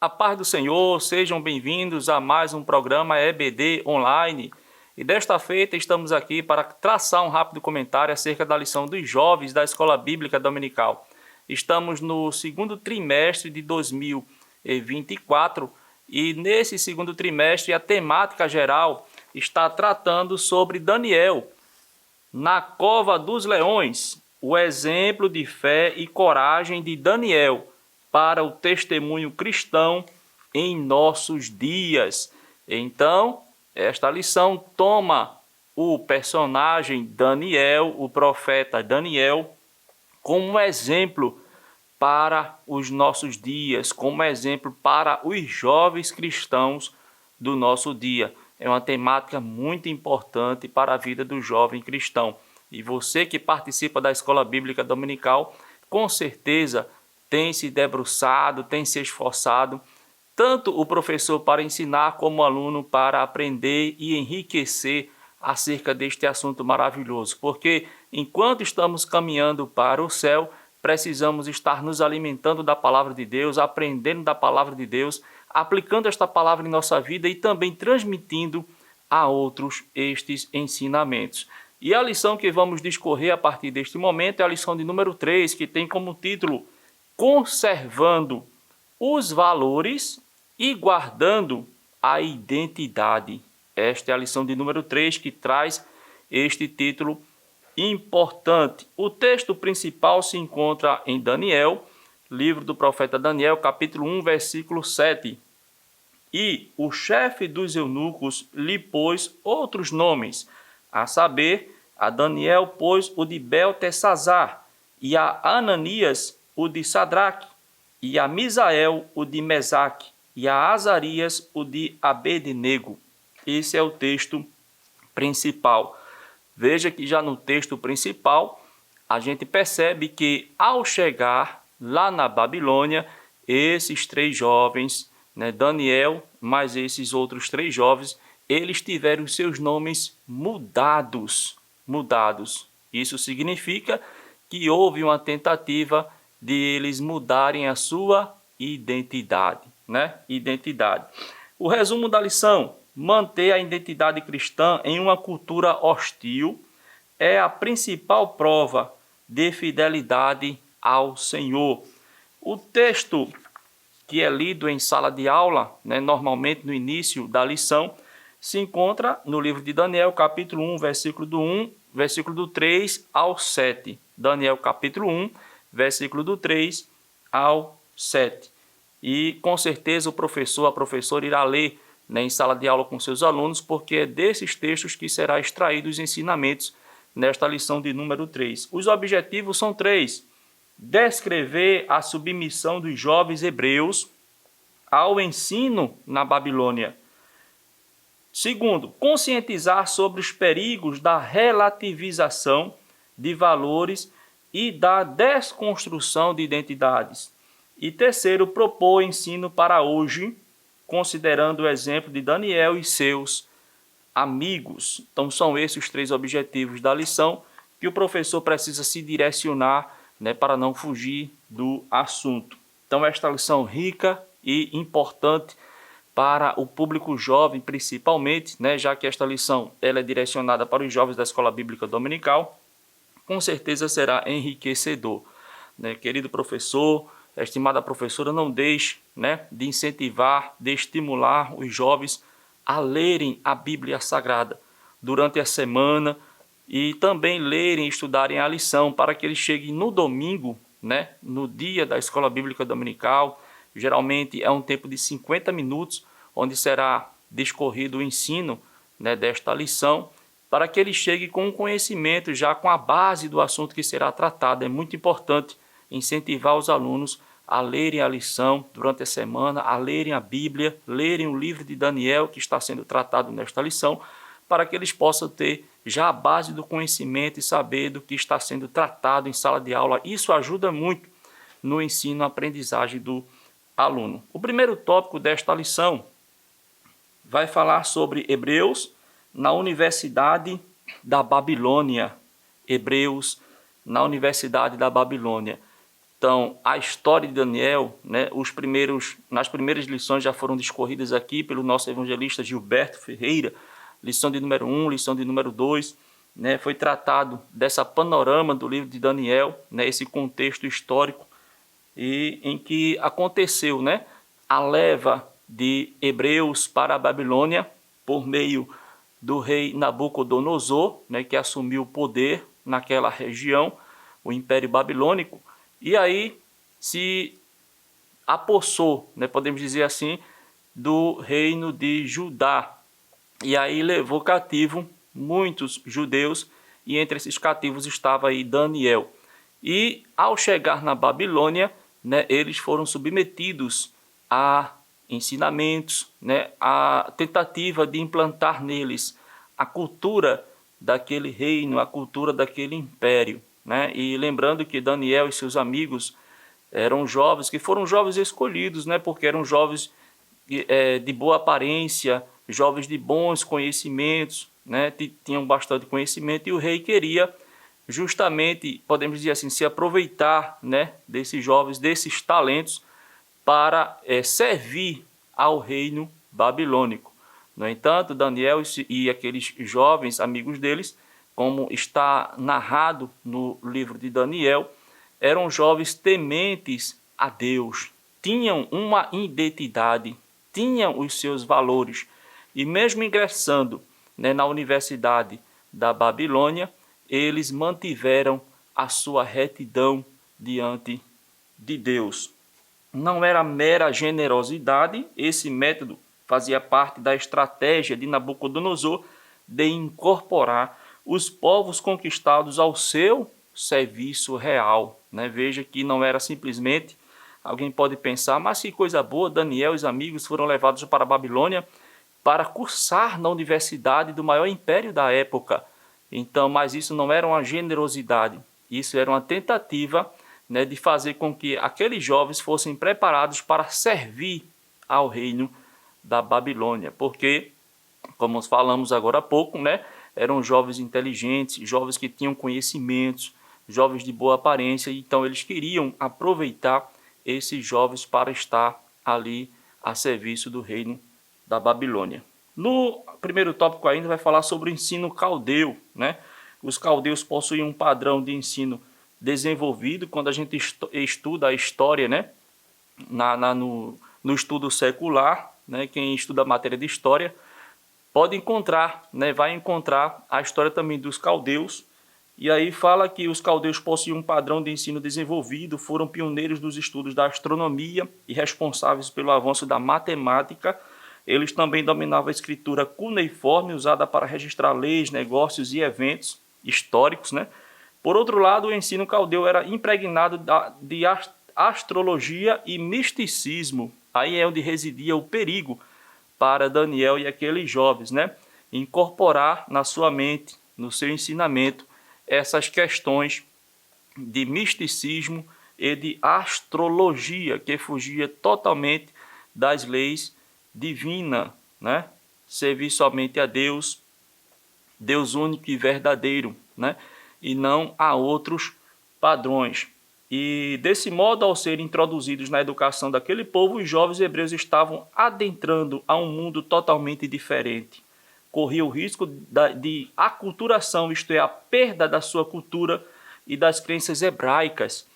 A paz do Senhor, sejam bem-vindos a mais um programa EBD Online. E desta feita estamos aqui para traçar um rápido comentário acerca da lição dos jovens da Escola Bíblica Dominical. Estamos no segundo trimestre de 2024 e nesse segundo trimestre a temática geral está tratando sobre Daniel na cova dos leões, o exemplo de fé e coragem de Daniel para o testemunho cristão em nossos dias. Então, esta lição toma o personagem Daniel, o profeta Daniel, como exemplo para os nossos dias, como exemplo para os jovens cristãos do nosso dia. É uma temática muito importante para a vida do jovem cristão. E você que participa da Escola Bíblica Dominical, com certeza tem se debruçado, tem se esforçado, tanto o professor para ensinar como o aluno para aprender e enriquecer acerca deste assunto maravilhoso. Porque enquanto estamos caminhando para o céu, precisamos estar nos alimentando da palavra de Deus, aprendendo da palavra de Deus, aplicando esta palavra em nossa vida e também transmitindo a outros estes ensinamentos. E a lição que vamos discorrer a partir deste momento é a lição de número 3, que tem como título Conservando os valores e guardando a identidade. Esta é a lição de número 3 que traz este título importante. O texto principal se encontra em Daniel, livro do profeta Daniel, capítulo 1, versículo 7. E o chefe dos eunucos lhe pôs outros nomes, a saber, a Daniel pôs o de Beltesazar, e a Ananias o de Sadraque, e a Misael o de Mesaque, e a Azarias o de Abednego. Esse é o texto principal. Veja que já no texto principal, a gente percebe que ao chegar lá na Babilônia, esses três jovens, Daniel, mais esses outros três jovens, eles tiveram seus nomes mudados. Isso significa que houve uma tentativa de eles mudarem a sua identidade, Identidade. O resumo da lição: manter a identidade cristã em uma cultura hostil é a principal prova de fidelidade ao Senhor. O texto que é lido em sala de aula, normalmente no início da lição, se encontra no livro de Daniel, capítulo 1, versículo do 3 ao 7. Daniel, capítulo 1, versículo do 3 ao 7. E com certeza a professora irá ler em sala de aula com seus alunos, porque é desses textos que será extraído os ensinamentos nesta lição de número 3. Os objetivos são 3. Descrever a submissão dos jovens hebreus ao ensino na Babilônia. Segundo, conscientizar sobre os perigos da relativização de valores e da desconstrução de identidades. E terceiro, propor ensino para hoje, considerando o exemplo de Daniel e seus amigos. Então são esses os 3 objetivos da lição que o professor precisa se direcionar, para não fugir do assunto. Então esta lição rica e importante para o público jovem principalmente, já que esta lição ela é direcionada para os jovens da Escola Bíblica Dominical, com certeza será enriquecedor. Querido professor, estimada professora, não deixe de incentivar, de estimular os jovens a lerem a Bíblia Sagrada durante a semana e também lerem e estudarem a lição para que eles cheguem no domingo, no dia da Escola Bíblica Dominical. Geralmente é um tempo de 50 minutos, onde será discorrido o ensino desta lição, para que ele chegue com um conhecimento, já com a base do assunto que será tratado. É muito importante incentivar os alunos a lerem a lição durante a semana, a lerem a Bíblia, lerem o livro de Daniel que está sendo tratado nesta lição, para que eles possam ter já a base do conhecimento e saber do que está sendo tratado em sala de aula. Isso ajuda muito no ensino e aprendizagem do aluno. O primeiro tópico desta lição vai falar sobre Hebreus na Universidade da Babilônia. Hebreus na Universidade da Babilônia. Então, a história de Daniel, né, nas primeiras lições já foram discorridas aqui pelo nosso evangelista Gilberto Ferreira, lição de número 1, lição de número 2, né, foi tratado dessa panorama do livro de Daniel, né, esse contexto histórico e em que aconteceu, né, a leva de hebreus para a Babilônia por meio do rei Nabucodonosor, né, que assumiu o poder naquela região, o Império Babilônico, e aí se apossou, né, podemos dizer assim, do reino de Judá. E aí levou cativo muitos judeus, e entre esses cativos estava aí Daniel. E ao chegar na Babilônia, né, eles foram submetidos a ensinamentos, né, a tentativa de implantar neles a cultura daquele reino, a cultura daquele império, né? E lembrando que Daniel e seus amigos eram jovens, que foram jovens escolhidos, né, porque eram jovens de boa aparência, jovens de bons conhecimentos, né, tinham bastante conhecimento, e o rei queria justamente, podemos dizer assim, se aproveitar, né, desses jovens, desses talentos, para servir ao reino babilônico. No entanto, Daniel e aqueles jovens amigos deles, como está narrado no livro de Daniel, eram jovens tementes a Deus, tinham uma identidade, tinham os seus valores, e mesmo ingressando, né, na Universidade da Babilônia, eles mantiveram a sua retidão diante de Deus. Não era mera generosidade, esse método fazia parte da estratégia de Nabucodonosor de incorporar os povos conquistados ao seu serviço real, né? Veja que não era simplesmente, alguém pode pensar, mas que coisa boa, Daniel e os amigos foram levados para a Babilônia para cursar na universidade do maior império da época. Então, mas isso não era uma generosidade, isso era uma tentativa, né, de fazer com que aqueles jovens fossem preparados para servir ao reino da Babilônia, porque, como falamos agora há pouco, né, eram jovens inteligentes, jovens que tinham conhecimentos, jovens de boa aparência, então eles queriam aproveitar esses jovens para estar ali a serviço do reino da Babilônia. No primeiro tópico ainda vai falar sobre o ensino caldeu, né? Os caldeus possuem um padrão de ensino desenvolvido. Quando a gente estuda a história, né, no estudo secular, né, quem estuda a matéria de história pode encontrar, né, vai encontrar a história também dos caldeus. E aí fala que os caldeus possuíam um padrão de ensino desenvolvido, foram pioneiros dos estudos da astronomia e responsáveis pelo avanço da matemática. Eles também dominavam a escritura cuneiforme, usada para registrar leis, negócios e eventos históricos, né? Por outro lado, o ensino caldeu era impregnado de astrologia e misticismo. Aí é onde residia o perigo para Daniel e aqueles jovens, né? Incorporar na sua mente, no seu ensinamento, essas questões de misticismo e de astrologia, que fugia totalmente das leis divinas, né? Servir somente a Deus, Deus único e verdadeiro, né? E não a outros padrões. E desse modo, ao serem introduzidos na educação daquele povo, os jovens hebreus estavam adentrando a um mundo totalmente diferente. Corria o risco de aculturação, isto é, a perda da sua cultura e das crenças hebraicas,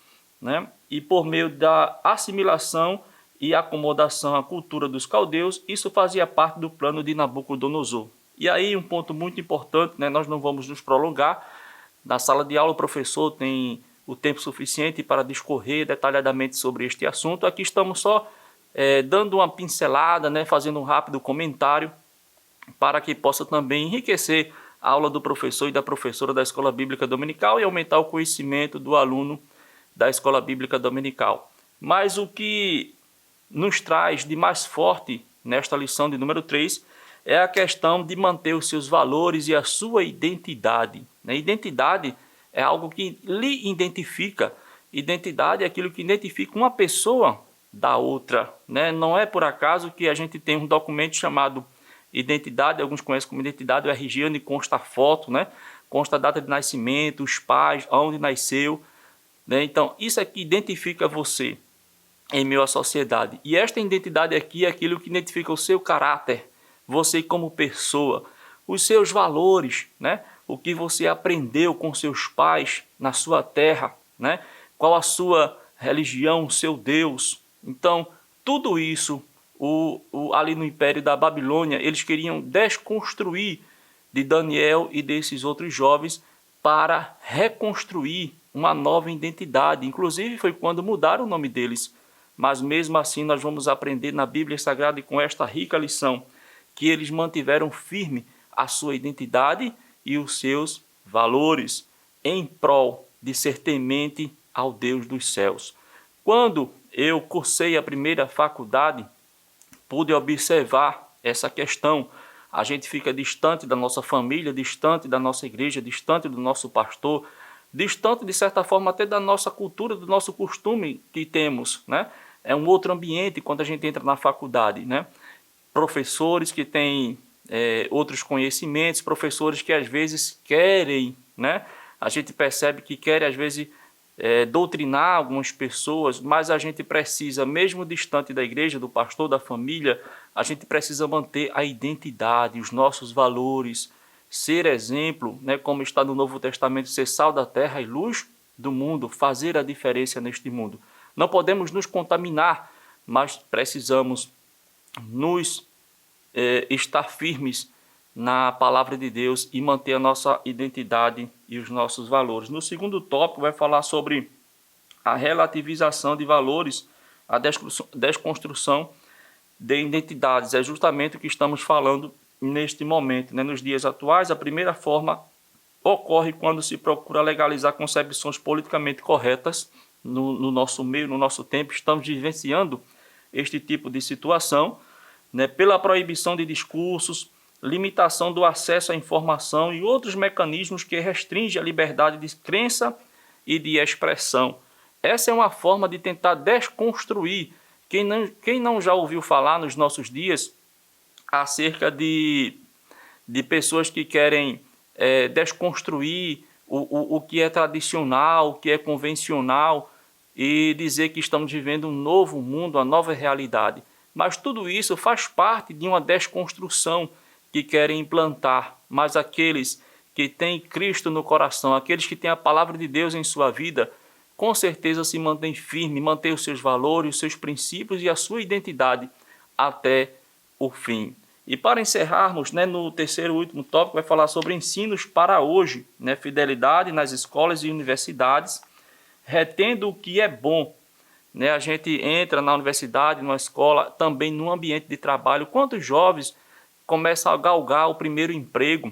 né? E por meio da assimilação e acomodação à cultura dos caldeus, isso fazia parte do plano de Nabucodonosor. E aí um ponto muito importante, né? Nós não vamos nos prolongar. Na sala de aula o professor tem o tempo suficiente para discorrer detalhadamente sobre este assunto. Aqui estamos só dando uma pincelada, né? Fazendo um rápido comentário para que possa também enriquecer a aula do professor e da professora da Escola Bíblica Dominical e aumentar o conhecimento do aluno da Escola Bíblica Dominical. Mas o que nos traz de mais forte nesta lição de número 3 é a questão de manter os seus valores e a sua identidade. Identidade é algo que lhe identifica. Identidade é aquilo que identifica uma pessoa da outra, né? Não é por acaso que a gente tem um documento chamado identidade, alguns conhecem como identidade, o RG, onde consta a foto, né? Consta a data de nascimento, os pais, onde nasceu. né? Então, isso é que identifica você em meio à sociedade. E esta identidade aqui é aquilo que identifica o seu caráter, você como pessoa, os seus valores, né? O que você aprendeu com seus pais na sua terra, né? Qual a sua religião, o seu Deus. Então, tudo isso, ali no Império da Babilônia, eles queriam desconstruir de Daniel e desses outros jovens para reconstruir uma nova identidade. Inclusive, foi quando mudaram o nome deles. Mas mesmo assim, nós vamos aprender na Bíblia Sagrada e com esta rica lição que eles mantiveram firme a sua identidade e os seus valores em prol de ser temente ao Deus dos céus. Quando eu cursei a primeira faculdade, pude observar essa questão. A gente fica distante da nossa família, distante da nossa igreja, distante do nosso pastor, distante de certa forma até da nossa cultura, do nosso costume que temos, né? É um outro ambiente quando a gente entra na faculdade, né? Professores que têm outros conhecimentos, professores que às vezes querem, né? A gente percebe que querem às vezes doutrinar algumas pessoas, mas a gente precisa, mesmo distante da igreja, do pastor, da família, a gente precisa manter a identidade, os nossos valores, ser exemplo, né? Como está no Novo Testamento, ser sal da terra e luz do mundo, fazer a diferença neste mundo. Não podemos nos contaminar, mas precisamos nos estar firmes na palavra de Deus e manter a nossa identidade e os nossos valores. No segundo tópico vai falar sobre a relativização de valores, a desconstrução de identidades. É justamente o que estamos falando neste momento, né? Nos dias atuais, a primeira forma ocorre quando se procura legalizar concepções politicamente corretas no nosso meio, no nosso tempo. Estamos vivenciando este tipo de situação, né? Pela proibição de discursos, limitação do acesso à informação e outros mecanismos que restringem a liberdade de crença e de expressão. Essa é uma forma de tentar desconstruir. Quem não já ouviu falar nos nossos dias acerca de pessoas que querem desconstruir o que é tradicional, o que é convencional e dizer que estamos vivendo um novo mundo, uma nova realidade. Mas tudo isso faz parte de uma desconstrução que querem implantar. Mas aqueles que têm Cristo no coração, aqueles que têm a palavra de Deus em sua vida, com certeza se mantém firme, mantém os seus valores, os seus princípios e a sua identidade até o fim. E para encerrarmos, né, no terceiro e último tópico, vai falar sobre ensinos para hoje, né, fidelidade nas escolas e universidades, retendo o que é bom. Né, a gente entra na universidade, numa escola, também no ambiente de trabalho. Quantos jovens começam a galgar o primeiro emprego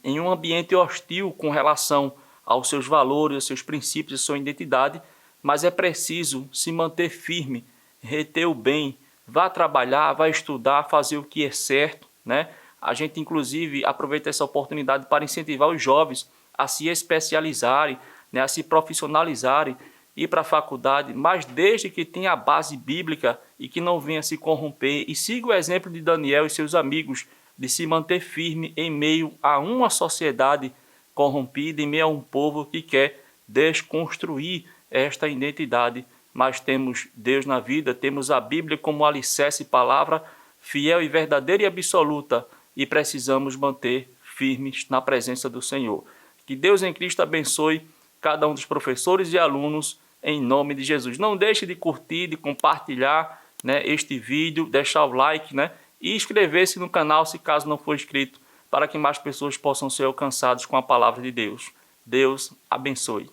em um ambiente hostil com relação aos seus valores, aos seus princípios, à sua identidade, mas é preciso se manter firme, reter o bem, vá trabalhar, vá estudar, fazer o que é certo, né? A gente, inclusive, aproveita essa oportunidade para incentivar os jovens a se especializarem, né? A se profissionalizarem, ir para a faculdade, mas desde que tenha a base bíblica e que não venha se corromper, e siga o exemplo de Daniel e seus amigos de se manter firme em meio a uma sociedade corrompida, em meio a um povo que quer desconstruir esta identidade. Mas temos Deus na vida, temos a Bíblia como alicerce, palavra fiel e verdadeira e absoluta, e precisamos manter firmes na presença do Senhor. Que Deus em Cristo abençoe cada um dos professores e alunos, em nome de Jesus. Não deixe de curtir, de compartilhar, né, este vídeo, deixar o like, né, e inscrever-se no canal se caso não for inscrito, para que mais pessoas possam ser alcançadas com a palavra de Deus. Deus abençoe.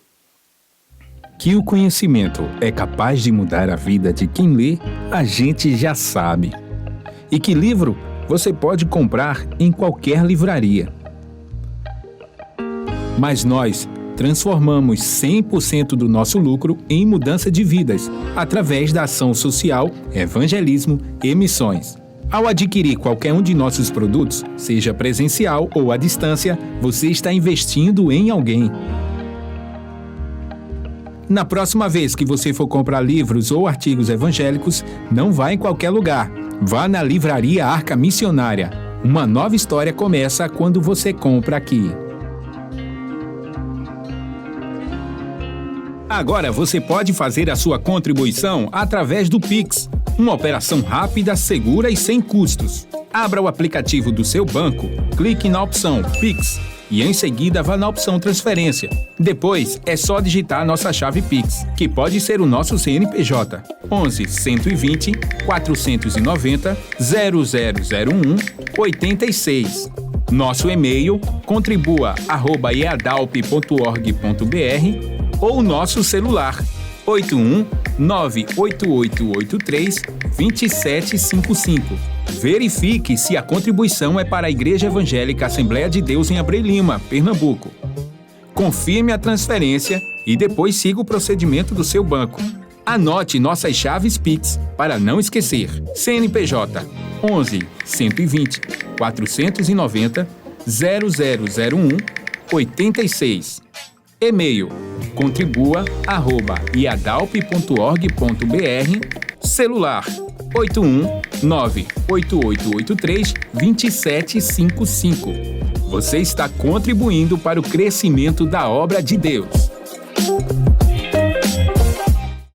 Que o conhecimento é capaz de mudar a vida de quem lê, a gente já sabe. E que livro você pode comprar em qualquer livraria. Mas nós transformamos 100% do nosso lucro em mudança de vidas, através da ação social, evangelismo e missões. Ao adquirir qualquer um de nossos produtos, seja presencial ou à distância, você está investindo em alguém. Na próxima vez que você for comprar livros ou artigos evangélicos, não vá em qualquer lugar. Vá na Livraria Arca Missionária. Uma nova história começa quando você compra aqui. Agora você pode fazer a sua contribuição através do Pix, uma operação rápida, segura e sem custos. Abra o aplicativo do seu banco, clique na opção Pix e em seguida vá na opção Transferência. Depois é só digitar nossa chave Pix, que pode ser o nosso CNPJ 11 120 490 0001 86. Nosso e-mail contribua@eadalp.org.br ou nosso celular 81 98883 2755. Verifique se a contribuição é para a Igreja Evangélica Assembleia de Deus em Abreu Lima, Pernambuco. Confirme a transferência e depois siga o procedimento do seu banco. Anote nossas chaves Pix para não esquecer. CNPJ 11 120 490 0001 86. E-mail contribua@iadalp.org.br. Celular 81 98883 2755. Você está contribuindo para o crescimento da obra de Deus.